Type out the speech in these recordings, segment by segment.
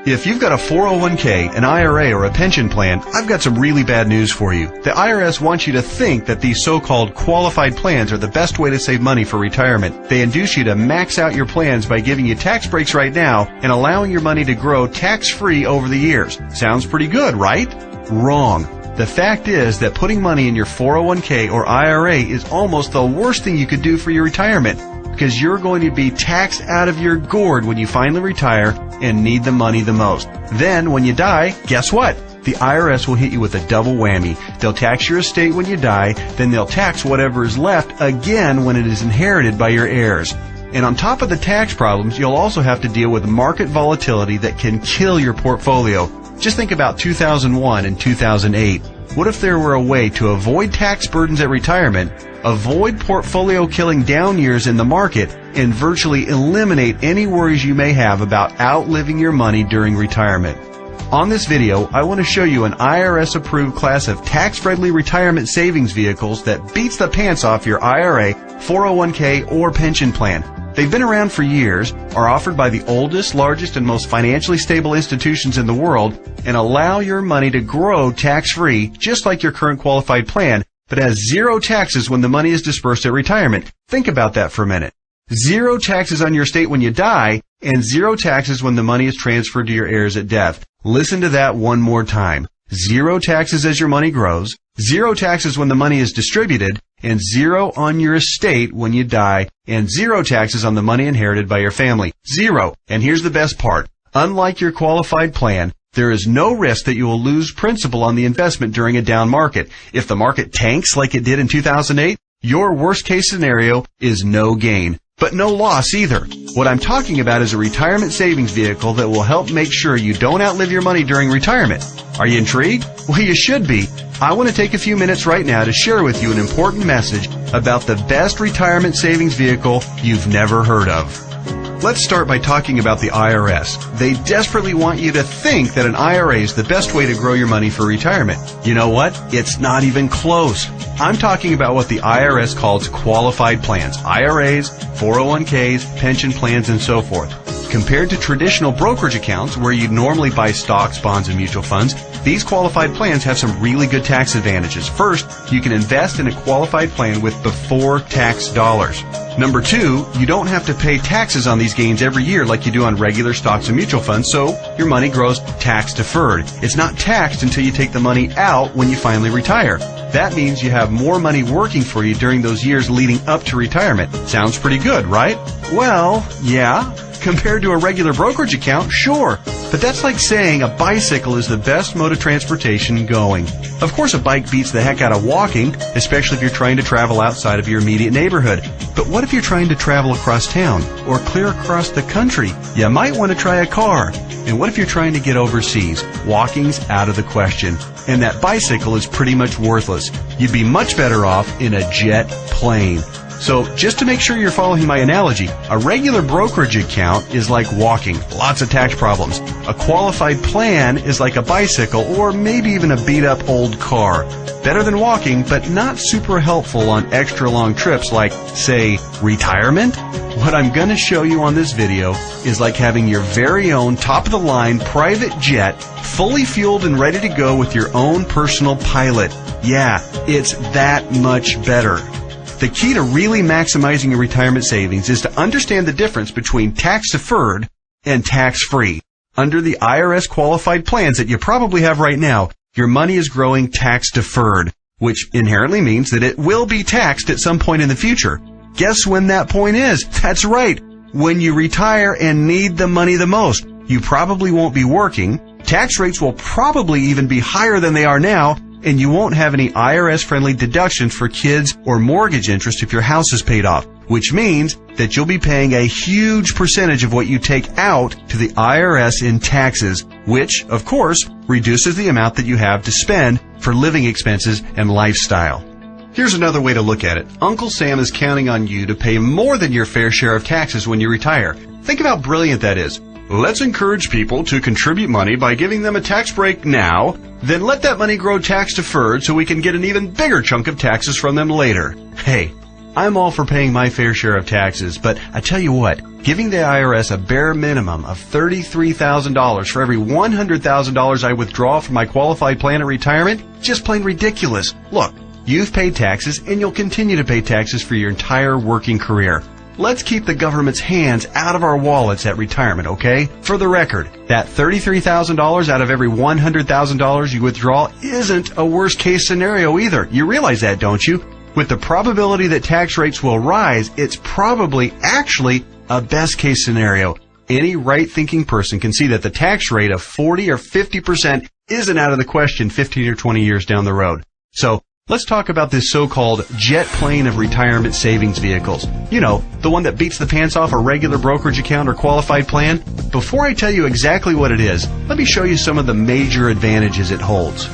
If you've got a 401k, an IRA, or a pension plan, I've got some really bad news for you. The IRS wants you to think that these so-called qualified plans are the best way to save money for retirement. They induce you to max out your plans by giving you tax breaks right now and allowing your money to grow tax-free over the years. Sounds pretty good, right? Wrong. The fact is that putting money in your 401k or IRA is almost the worst thing you could do for your retirement, because you're going to be taxed out of your gourd when you finally retire and need the money the most. Then, when you die, guess what? The IRS will hit you with a double whammy. They'll tax your estate when you die, then they'll tax whatever is left again when it is inherited by your heirs. And on top of the tax problems, you'll also have to deal with market volatility that can kill your portfolio. Just think about 2001 and 2008. What if there were a way to avoid tax burdens at retirement, avoid portfolio-killing down years in the market, and virtually eliminate any worries you may have about outliving your money during retirement? On this video, I want to show you an IRS-approved class of tax-friendly retirement savings vehicles that beats the pants off your IRA, 401k, or pension plan. They've been around for years, are offered by the oldest, largest, and most financially stable institutions in the world, and allow your money to grow tax-free, just like your current qualified plan, but has zero taxes when the money is dispersed at retirement. Think about that for a minute. Zero taxes on your estate when you die, and zero taxes when the money is transferred to your heirs at death. Listen to that one more time. Zero taxes as your money grows, zero taxes when the money is distributed, and zero on your estate when you die, and zero taxes on the money inherited by your family. Zero. And here's the best part. Unlike your qualified plan, there is no risk that you will lose principal on the investment during a down market. If the market tanks like it did in 2008, your worst case scenario is no gain, but no loss either. What I'm talking about is a retirement savings vehicle that will help make sure you don't outlive your money during retirement. Are you intrigued? Well, you should be. I want to take a few minutes right now to share with you an important message about the best retirement savings vehicle you've never heard of. Let's start by talking about the IRS. They desperately want you to think that an IRA is the best way to grow your money for retirement. You know what? It's not even close. I'm talking about what the IRS calls qualified plans, IRAs, 401ks, pension plans, and so forth. Compared to traditional brokerage accounts where you'd normally buy stocks, bonds, and mutual funds, these qualified plans have some really good tax advantages. First, you can invest in a qualified plan with before tax dollars. Number two, you don't have to pay taxes on these gains every year like you do on regular stocks and mutual funds, so your money grows tax deferred. It's not taxed until you take the money out when you finally retire. That means you have more money working for you during those years leading up to retirement. Sounds pretty good, right? Well, yeah. Compared to a regular brokerage account, sure. But that's like saying a bicycle is the best mode of transportation going. Of course, a bike beats the heck out of walking, especially if you're trying to travel outside of your immediate neighborhood. But what if you're trying to travel across town or clear across the country? You might want to try a car. And what if you're trying to get overseas? Walking's out of the question. And that bicycle is pretty much worthless. You'd be much better off in a jet plane. So just to make sure you're following my analogy, a regular brokerage account is like walking, lots of tax problems. A qualified plan is like a bicycle or maybe even a beat-up old car. Better than walking, but not super helpful on extra long trips like, say, retirement. What I'm going to show you on this video is like having your very own top-of-the-line private jet, fully fueled and ready to go with your own personal pilot. Yeah, it's that much better. The key to really maximizing your retirement savings is to understand the difference between tax-deferred and tax-free. Under the IRS qualified plans that you probably have right now, your money is growing tax-deferred, which inherently means that it will be taxed at some point in the future. Guess when that point is? That's right, when you retire and need the money the most. You probably won't be working, tax rates will probably even be higher than they are now, and you won't have any IRS-friendly deductions for kids or mortgage interest if your house is paid off, which means that you'll be paying a huge percentage of what you take out to the IRS in taxes, which, of course, reduces the amount that you have to spend for living expenses and lifestyle. Here's another way to look at it. Uncle Sam is counting on you to pay more than your fair share of taxes when you retire. Think of how brilliant that is. Let's encourage people to contribute money by giving them a tax break now, then let that money grow tax deferred so we can get an even bigger chunk of taxes from them later. Hey, I'm all for paying my fair share of taxes, but I tell you what, giving the IRS a bare minimum of $33,000 for every $100,000 I withdraw from my qualified plan at retirement? Just plain ridiculous. Look, you've paid taxes and you'll continue to pay taxes for your entire working career. Let's keep the government's hands out of our wallets at retirement, okay? For the record, that $33,000 out of every $100,000 you withdraw isn't a worst case scenario either. You realize that, don't you? With the probability that tax rates will rise, it's probably actually a best case scenario. Any right-thinking person can see that the tax rate of 40 or 50% isn't out of the question 15 or 20 years down the road. So, let's talk about this so-called jet plane of retirement savings vehicles. You know, the one that beats the pants off a regular brokerage account or qualified plan. Before I tell you exactly what it is, let me show you some of the major advantages it holds.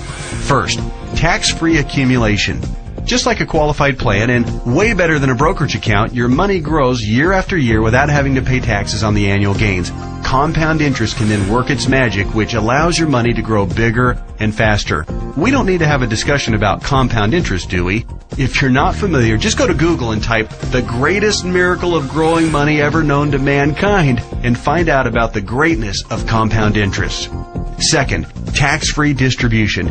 First, tax-free accumulation. Just like a qualified plan and way better than a brokerage account, your money grows year after year without having to pay taxes on the annual gains. Compound interest can then work its magic, which allows your money to grow bigger and faster. We don't need to have a discussion about compound interest, do we? If you're not familiar, just go to Google and type "the greatest miracle of growing money ever known to mankind" and find out about the greatness of compound interest. Second, tax-free distribution.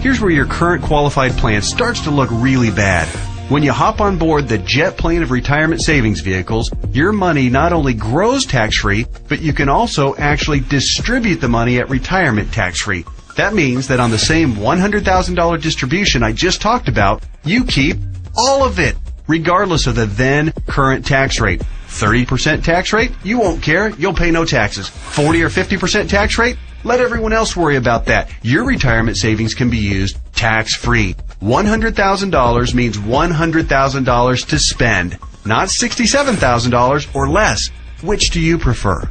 Here's where your current qualified plan starts to look really bad. When you hop on board the jet plane of retirement savings vehicles, your money not only grows tax-free, but you can also actually distribute the money at retirement tax-free. That means that on the same $100,000 distribution I just talked about, you keep all of it, regardless of the then current tax rate. 30% tax rate? You won't care. You'll pay no taxes. 40 or 50% tax rate? Let everyone else worry about that. Your retirement savings can be used tax-free. $100,000 means $100,000 to spend, not $67,000 or less. Which do you prefer?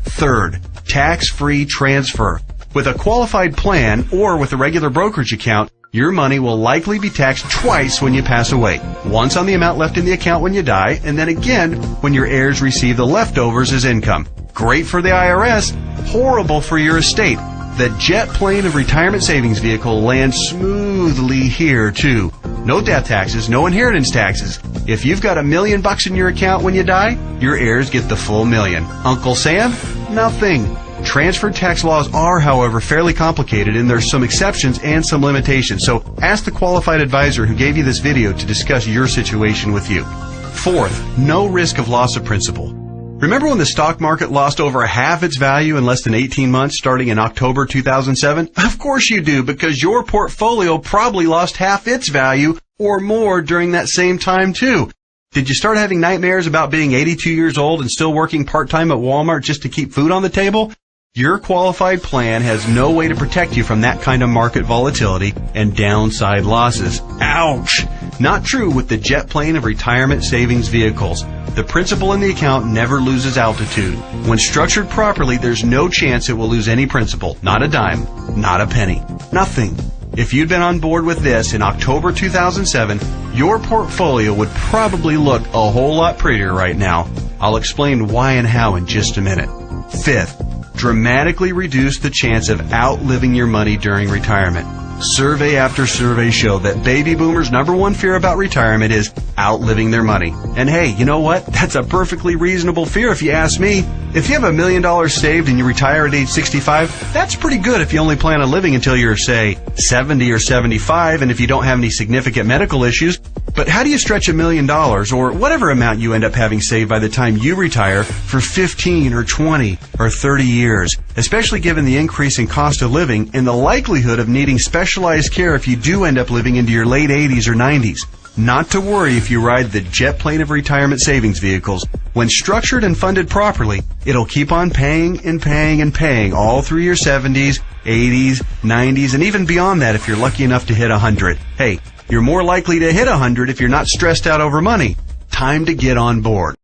Third, tax-free transfer. With a qualified plan or with a regular brokerage account, your money will likely be taxed twice when you pass away. Once on the amount left in the account when you die, and then again when your heirs receive the leftovers as income. Great for the IRS, horrible for your estate. The jet plane of retirement savings vehicle lands smoothly here too. No death taxes, no inheritance taxes. If you've got $1 million in your account when you die, your heirs get the full $1 million. Uncle Sam? Nothing. Transfer tax laws are, however, fairly complicated, and there's some exceptions and some limitations. So ask the qualified advisor who gave you this video to discuss your situation with you. Fourth, no risk of loss of principal. Remember when the stock market lost over half its value in less than 18 months starting in October 2007? Of course you do, because your portfolio probably lost half its value or more during that same time too. Did you start having nightmares about being 82 years old and still working part-time at Walmart just to keep food on the table? Your qualified plan has no way to protect you from that kind of market volatility and downside losses. Ouch! Not true with the jet plane of retirement savings vehicles. The principal in the account never loses altitude. When structured properly, there's no chance it will lose any principal. Not a dime. Not a penny. Nothing. If you'd been on board with this in October 2007, your portfolio would probably look a whole lot prettier right now. I'll explain why and how in just a minute. Fifth, dramatically reduce the chance of outliving your money during retirement. Survey after survey show that baby boomers' number one fear about retirement is outliving their money. And hey, you know what? That's a perfectly reasonable fear if you ask me. If you have $1 million saved and you retire at age 65, that's pretty good if you only plan on living until you're, say, 70 or 75, and if you don't have any significant medical issues. But how do you stretch $1 million, or whatever amount you end up having saved by the time you retire, for 15 or 20 or 30 years, especially given the increase in cost of living and the likelihood of needing specialized care if you do end up living into your late 80s or 90s? Not to worry if you ride the jet plane of retirement savings vehicles. When structured and funded properly, it'll keep on paying and paying and paying all through your 70s, 80s, 90s, and even beyond that if you're lucky enough to hit 100. Hey, you're more likely to hit 100 if you're not stressed out over money. Time to get on board.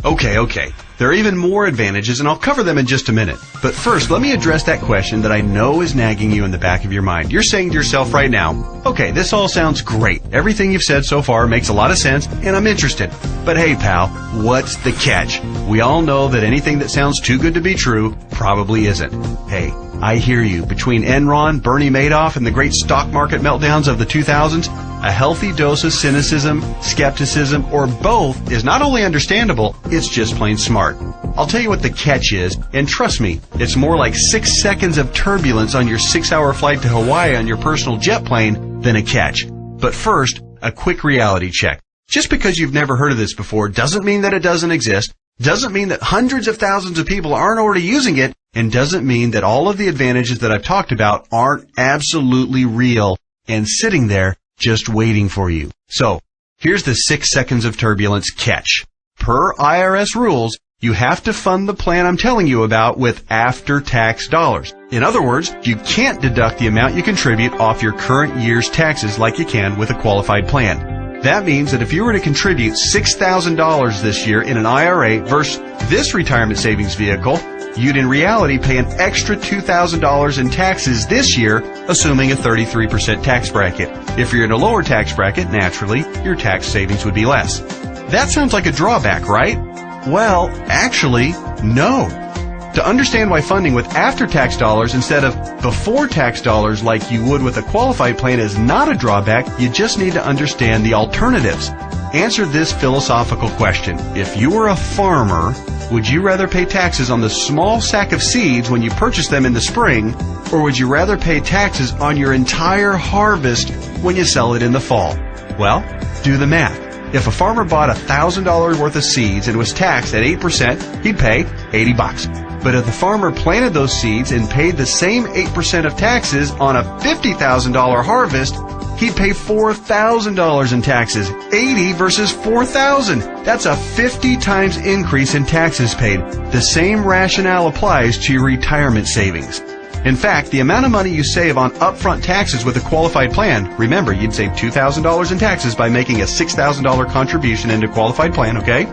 Okay. There are even more advantages, and I'll cover them in just a minute. But first, let me address that question that I know is nagging you in the back of your mind. You're saying to yourself right now, okay, this all sounds great. Everything you've said so far makes a lot of sense, and I'm interested. But hey, pal, what's the catch? We all know that anything that sounds too good to be true probably isn't. Hey, I hear you. Between Enron, Bernie Madoff, and the great stock market meltdowns of the 2000s, a healthy dose of cynicism, skepticism, or both is not only understandable, it's just plain smart. part. I'll tell you what the catch is, and trust me, it's more like 6 seconds of turbulence on your 6-hour flight to Hawaii on your personal jet plane than a catch. But first, a quick reality check. Just because you've never heard of this before doesn't mean that it doesn't exist, doesn't mean that hundreds of thousands of people aren't already using it, and doesn't mean that all of the advantages that I've talked about aren't absolutely real and sitting there just waiting for you. So, here's the 6 seconds of turbulence catch. Per IRS rules, you have to fund the plan I'm telling you about with after-tax dollars. In other words, you can't deduct the amount you contribute off your current year's taxes like you can with a qualified plan. That means that if you were to contribute $6,000 this year in an IRA versus this retirement savings vehicle, you'd in reality pay an extra $2,000 in taxes this year, assuming a 33% tax bracket. If you're in a lower tax bracket, naturally, your tax savings would be less. That sounds like a drawback, right? Well, actually, no. To understand why funding with after-tax dollars instead of before-tax dollars like you would with a qualified plan is not a drawback, you just need to understand the alternatives. Answer this philosophical question. If you were a farmer, would you rather pay taxes on the small sack of seeds when you purchase them in the spring, or would you rather pay taxes on your entire harvest when you sell it in the fall? Well, do the math. If a farmer bought $1,000 worth of seeds and was taxed at 8%, he'd pay $80. But if the farmer planted those seeds and paid the same 8% of taxes on a $50,000 harvest, he'd pay $4,000 in taxes. 80 versus 4,000. That's a 50 times increase in taxes paid. The same rationale applies to your retirement savings. In fact, the amount of money you save on upfront taxes with a qualified plan, remember, you'd save $2,000 in taxes by making a $6,000 contribution into a qualified plan, okay?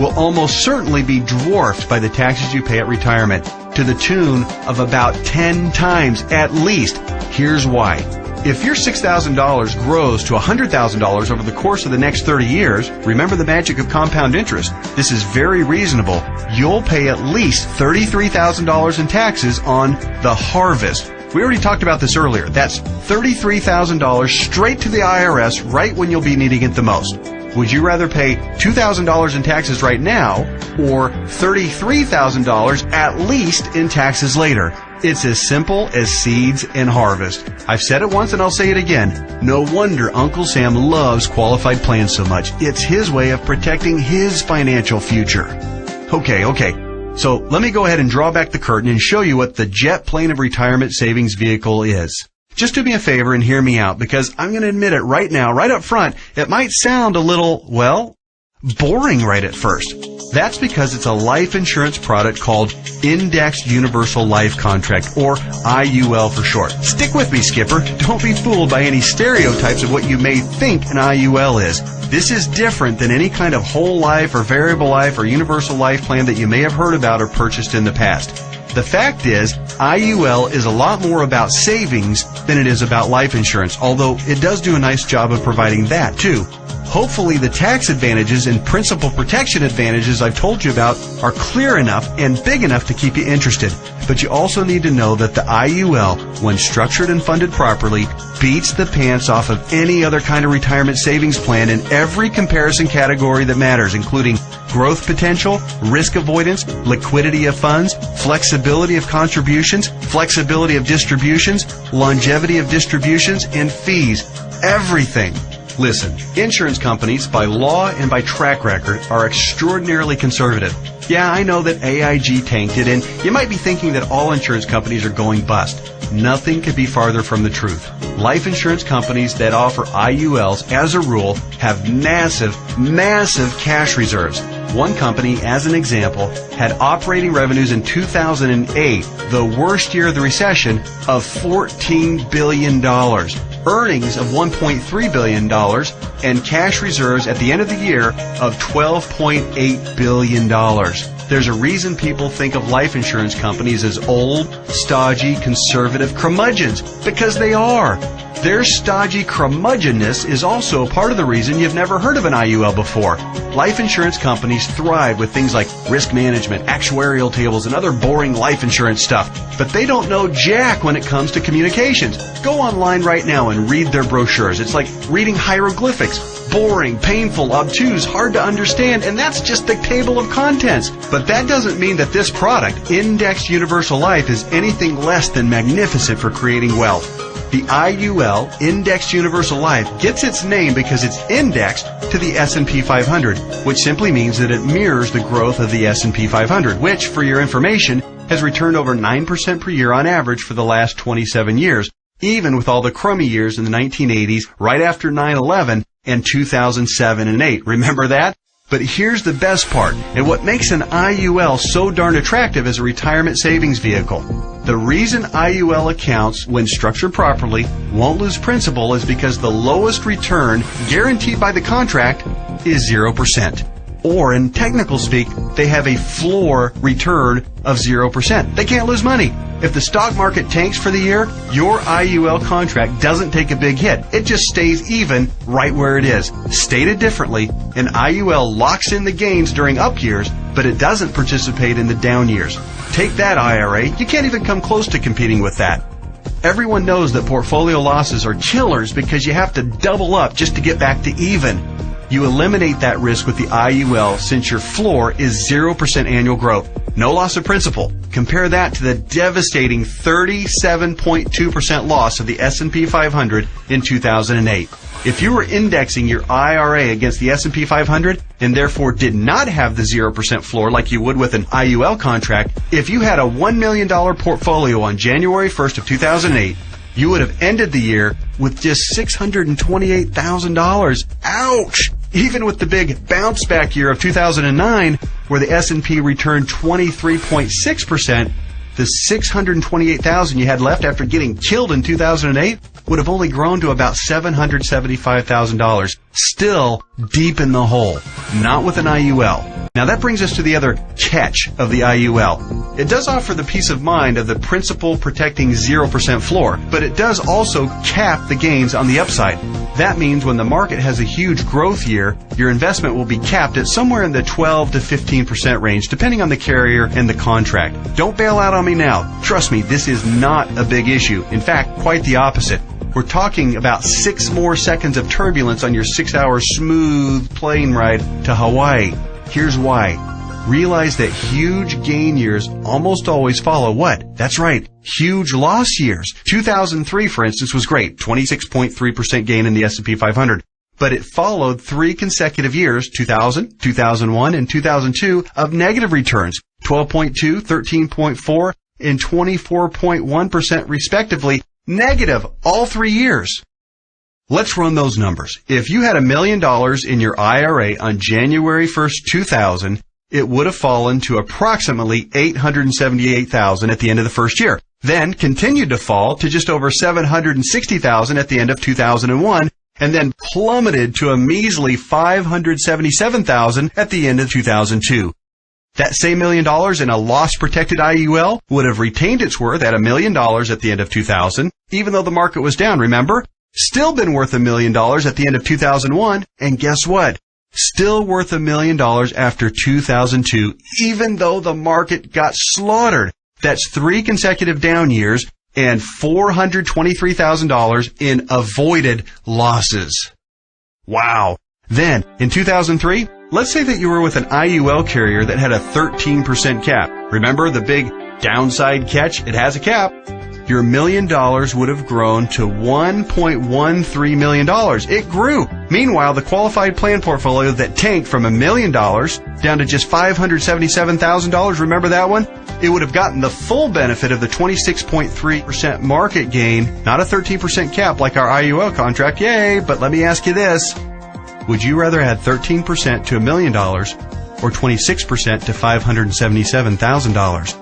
Will almost certainly be dwarfed by the taxes you pay at retirement, to the tune of about 10 times at least. Here's why. If your $6,000 grows to $100,000 over the course of the next 30 years, remember the magic of compound interest. This is very reasonable. You'll pay at least $33,000 in taxes on the harvest. We already talked about this earlier. That's $33,000 straight to the IRS right when you'll be needing it the most. Would you rather pay $2,000 in taxes right now or $33,000 at least in taxes later? It's as simple as seeds and harvest. I've said it once and I'll say it again. No wonder Uncle Sam loves qualified plans so much. It's his way of protecting his financial future. Okay. So let me go ahead and draw back the curtain and show you what the jet plane of retirement savings vehicle is. Just do me a favor and hear me out, because I'm going to admit it right now, right up front, it might sound a little, well, boring right at first. That's because it's a life insurance product called Indexed Universal Life Contract, or IUL for short. Stick with me, Skipper. Don't be fooled by any stereotypes of what you may think an IUL is. This is different than any kind of whole life or variable life or universal life plan that you may have heard about or purchased in the past. The fact is, IUL is a lot more about savings than it is about life insurance, although it does do a nice job of providing that too. Hopefully the tax advantages and principal protection advantages I've told you about are clear enough and big enough to keep you interested. But you also need to know that the IUL, when structured and funded properly, beats the pants off of any other kind of retirement savings plan in every comparison category that matters, including growth potential, risk avoidance, liquidity of funds, flexibility of contributions, flexibility of distributions, longevity of distributions, and fees. Everything. Listen, insurance companies, by law and by track record, are extraordinarily conservative. Yeah, I know that AIG tanked it, and you might be thinking that all insurance companies are going bust. Nothing could be farther from the truth. Life insurance companies that offer IULs, as a rule, have massive cash reserves. One company, as an example, had operating revenues in 2008, the worst year of the recession, of $14 billion. Earnings of $1.3 billion, and cash reserves at the end of the year of $12.8 billion. There's a reason people think of life insurance companies as old, stodgy, conservative curmudgeons, because they are. Their stodgy curmudgeonness is also part of the reason you've never heard of an IUL before. Life insurance companies thrive with things like risk management, actuarial tables, and other boring life insurance stuff. But they don't know jack when it comes to communications. Go online right now and read their brochures. It's like reading hieroglyphics. boring, painful, obtuse, hard to understand, and that's just the table of contents. But that doesn't mean that this product, Indexed Universal Life, is anything less than magnificent for creating wealth. The IUL, Indexed Universal Life, gets its name because it's indexed to the S&P 500, which simply means that it mirrors the growth of the S&P 500, which, for your information, has returned over 9% per year on average for the last 27 years, even with all the crummy years in the 1980s, right after 9/11, and 2007 and 8. Remember that? But here's the best part, and what makes an IUL so darn attractive as a retirement savings vehicle. The reason IUL accounts, when structured properly, won't lose principal is because the lowest return guaranteed by the contract is 0%. Or, in technical speak, they have a floor return of 0%. They can't lose money. If the stock market tanks for the year, your IUL contract doesn't take a big hit. It just stays even right where it is. Stated differently, an IUL locks in the gains during up years, but it doesn't participate in the down years. Take that, IRA. You can't even come close to competing with that. Everyone knows that portfolio losses are killers because you have to double up just to get back to even. You eliminate that risk with the IUL since your floor is 0% annual growth. No loss of principal. Compare that to the devastating 37.2% loss of the S&P 500 in 2008. If you were indexing your IRA against the S&P 500 and therefore did not have the 0% floor like you would with an IUL contract, if you had a $1 million portfolio on January 1st of 2008, you would have ended the year with just $628,000. Ouch! Even with the big bounce back year of 2009, where the S&P returned 23.6%, the $628,000 you had left after getting killed in 2008 would have only grown to about $775,000. Still deep in the hole. Not with an IUL. Now that brings us to the other catch of the IUL. It does offer the peace of mind of the principal protecting 0% floor, but it does also cap the gains on the upside. That means when the market has a huge growth year, your investment will be capped at somewhere in the 12 to 15% range, depending on the carrier and the contract. Don't bail out on me now. Trust me, this is not a big issue. In fact, quite the opposite. We're talking about 6 more seconds of turbulence on your 6-hour smooth plane ride to Hawaii. Here's why. Realize that huge gain years almost always follow what? That's right, huge loss years. 2003, for instance, was great, 26.3% gain in the S&P 500. But it followed 3 consecutive years, 2000, 2001, and 2002, of negative returns, 12.2, 13.4, and 24.1% respectively, negative all 3 years. Let's run those numbers. If you had $1 million in your IRA on January 1st, 2000, it would have fallen to approximately $878,000 at the end of the first year. Then continued to fall to just over $760,000 at the end of 2001, and then plummeted to a measly $577,000 at the end of 2002. That same $1 million in a loss-protected IUL would have retained its worth at $1 million at the end of 2000, even though the market was down, remember? Still been worth $1 million at the end of 2001, and guess what? Still worth $1 million after 2002, even though the market got slaughtered. That's 3 consecutive down years and $423,000 in avoided losses. Wow. Then, in 2003, let's say that you were with an IUL carrier that had a 13% cap. Remember the big downside catch? It has a cap. Your $1 million would have grown to $1.13 million. It grew. Meanwhile, the qualified plan portfolio that tanked from $1 million down to just $577,000, remember that one? It would have gotten the full benefit of the 26.3% market gain, not a 13% cap like our IUL contract. Yay! But let me ask you this. Would you rather add 13% to $1 million or 26% to $577,000?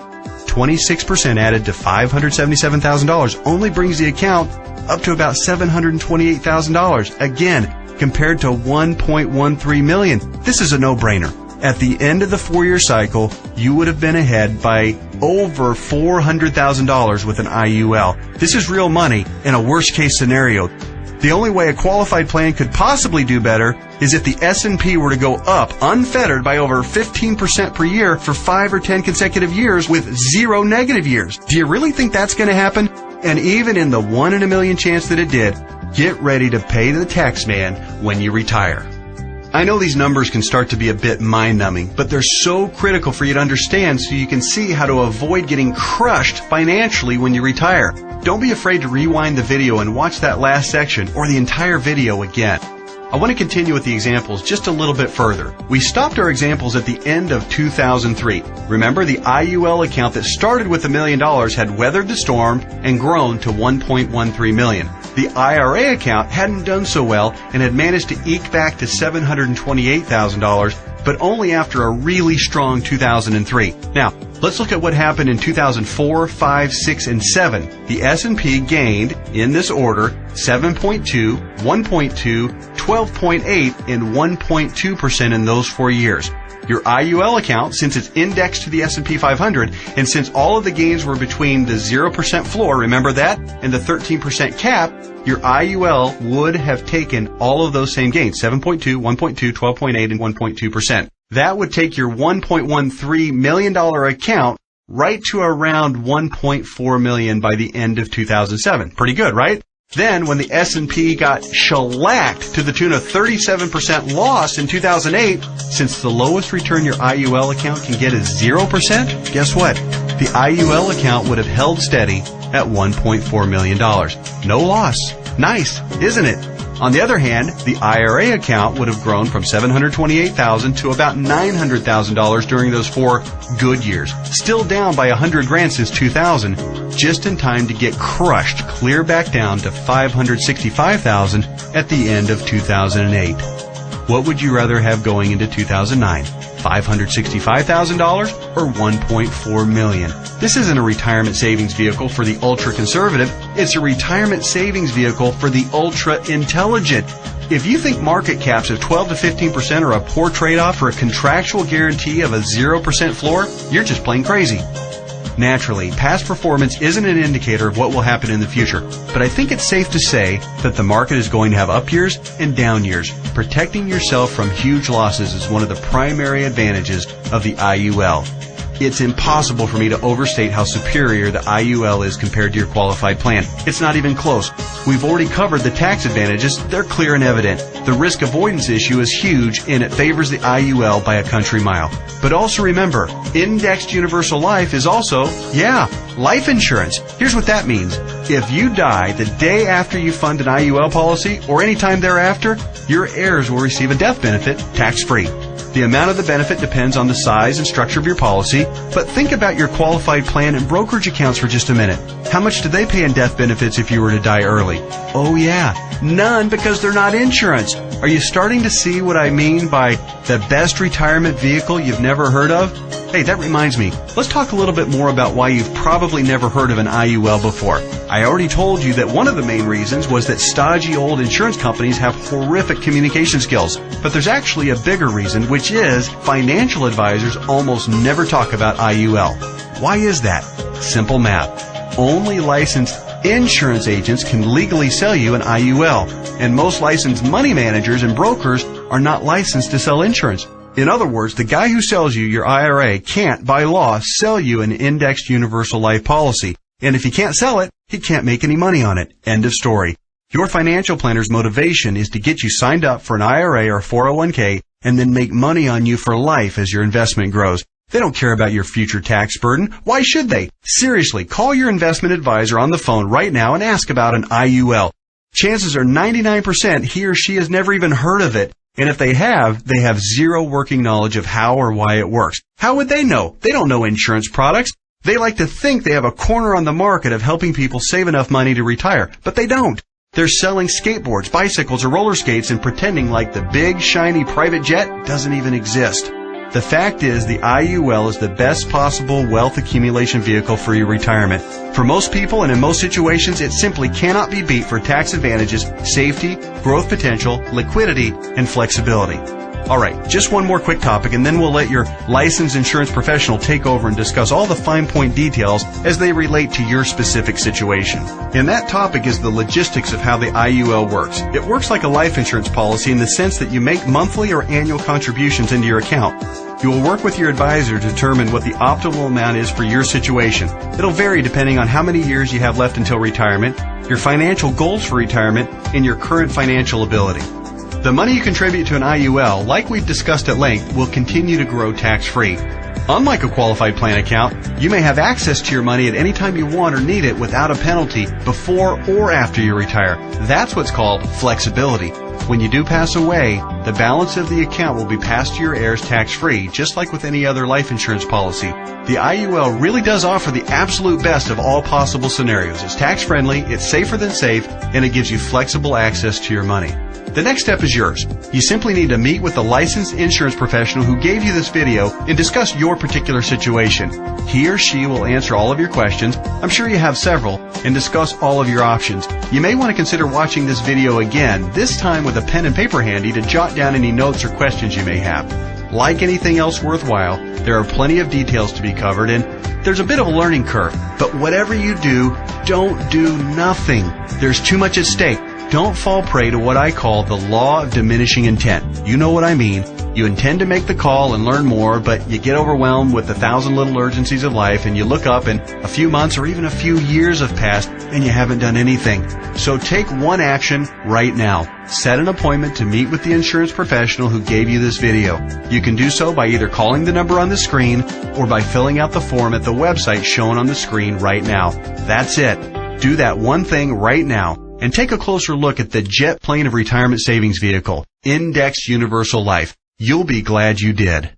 26% added to $577,000 only brings the account up to about $728,000. Again, compared to $1.13 million. This is a no-brainer. At the end of the 4-year cycle, you would have been ahead by over $400,000 with an IUL. This is real money in a worst-case scenario. The only way a qualified plan could possibly do better is if the S&P were to go up unfettered by over 15% per year for 5 or 10 consecutive years with 0 negative years. Do you really think that's going to happen? And even in the 1 in a million chance that it did, Get ready to pay the tax man when you retire. I know these numbers can start to be a bit mind-numbing, but they're so critical for you to understand so you can see how to avoid getting crushed financially when you retire. Don't be afraid to rewind the video and watch that last section or the entire video again. I want to continue with the examples just a little bit further. We stopped our examples at the end of 2003. Remember, the IUL account that started with $1 million had weathered the storm and grown to $1.13 million. The IRA account hadn't done so well and had managed to eke back to $728,000, but only after a really strong 2003. Now, let's look at what happened in 2004, 5, 6, and 7. The S&P gained, in this order, 7.2, 1.2, 12.8, and 1.2% in those 4 years. Your IUL account, since it's indexed to the S&P 500, and since all of the gains were between the 0% floor, remember that, and the 13% cap, your IUL would have taken all of those same gains, 7.2, 1.2, 12.8, and 1.2%. That would take your $1.13 million account right to around $1.4 million by the end of 2007. Pretty good, right? Then, when the S&P got shellacked to the tune of 37% loss in 2008, since the lowest return your IUL account can get is 0%, guess what? The IUL account would have held steady at $1.4 million. No loss. Nice, isn't it? On the other hand, the IRA account would have grown from $728,000 to about $900,000 during those 4 good years. Still down by $100,000 since 2000, just in time to get crushed clear back down to $565,000 at the end of 2008. What would you rather have going into 2009? $565,000 or $1.4 million? This isn't a retirement savings vehicle for the ultra-conservative. It's a retirement savings vehicle for the ultra-intelligent. If you think market caps of 12 to 15% are a poor trade-off for a contractual guarantee of a 0% floor, you're just plain crazy. Naturally, past performance isn't an indicator of what will happen in the future, but I think it's safe to say that the market is going to have up years and down years. Protecting yourself from huge losses is one of the primary advantages of the IUL. It's impossible for me to overstate how superior the IUL is compared to your qualified plan. It's not even close. We've already covered the tax advantages. They're clear and evident. The risk avoidance issue is huge, and it favors the IUL by a country mile. But also remember, indexed universal life is also, life insurance. Here's what that means. If you die the day after you fund an IUL policy, or any time thereafter, your heirs will receive a death benefit tax-free. The amount of the benefit depends on the size and structure of your policy, but think about your qualified plan and brokerage accounts for just a minute. How much do they pay in death benefits if you were to die early? Oh yeah, none, because they're not insurance. Are you starting to see what I mean by the best retirement vehicle you've never heard of? Hey, that reminds me. Let's talk a little bit more about why you've probably never heard of an IUL before. I already told you that one of the main reasons was that stodgy old insurance companies have horrific communication skills. But there's actually a bigger reason, which is financial advisors almost never talk about IUL. Why is that? Simple math. Only licensed insurance agents can legally sell you an IUL, and most licensed money managers and brokers are not licensed to sell insurance. In other words, the guy who sells you your IRA can't, by law, sell you an indexed universal life policy. And if he can't sell it, he can't make any money on it. End of story. Your financial planner's motivation is to get you signed up for an IRA or 401k and then make money on you for life as your investment grows. They don't care about your future tax burden. Why should they? Seriously, call your investment advisor on the phone right now and ask about an IUL. Chances are 99% he or she has never even heard of it. And if they have zero working knowledge of how or why it works. How would they know? They don't know insurance products. They like to think they have a corner on the market of helping people save enough money to retire, but they don't. They're selling skateboards, bicycles, or roller skates and pretending like the big, shiny private jet doesn't even exist. The fact is, the IUL is the best possible wealth accumulation vehicle for your retirement. For most people and in most situations, it simply cannot be beat for tax advantages, safety, growth potential, liquidity, and flexibility. Alright, just one more quick topic and then we'll let your licensed insurance professional take over and discuss all the fine point details as they relate to your specific situation. And that topic is the logistics of how the IUL works. It works like a life insurance policy in the sense that you make monthly or annual contributions into your account. You will work with your advisor to determine what the optimal amount is for your situation. It'll vary depending on how many years you have left until retirement, your financial goals for retirement, and your current financial ability. The money you contribute to an IUL, like we've discussed at length, will continue to grow tax-free. Unlike a qualified plan account, you may have access to your money at any time you want or need it without a penalty before or after you retire. That's what's called flexibility. When you do pass away, the balance of the account will be passed to your heirs tax-free, just like with any other life insurance policy. The IUL really does offer the absolute best of all possible scenarios. It's tax-friendly, it's safer than safe, and it gives you flexible access to your money. The next step is yours. You simply need to meet with the licensed insurance professional who gave you this video and discuss your particular situation. He or she will answer all of your questions, I'm sure you have several, and discuss all of your options. You may want to consider watching this video again, this time with a pen and paper handy to jot down any notes or questions you may have. Like anything else worthwhile, there are plenty of details to be covered, and there's a bit of a learning curve. But whatever you do, don't do nothing. There's too much at stake. Don't fall prey to what I call the law of diminishing intent. You know what I mean. You intend to make the call and learn more, but you get overwhelmed with 1,000 little urgencies of life, and you look up and a few months or even a few years have passed and you haven't done anything. So take one action right now. Set an appointment to meet with the insurance professional who gave you this video. You can do so by either calling the number on the screen or by filling out the form at the website shown on the screen right now. That's it. Do that one thing right now. And take a closer look at the jet plane of retirement savings vehicle, Indexed Universal Life. You'll be glad you did.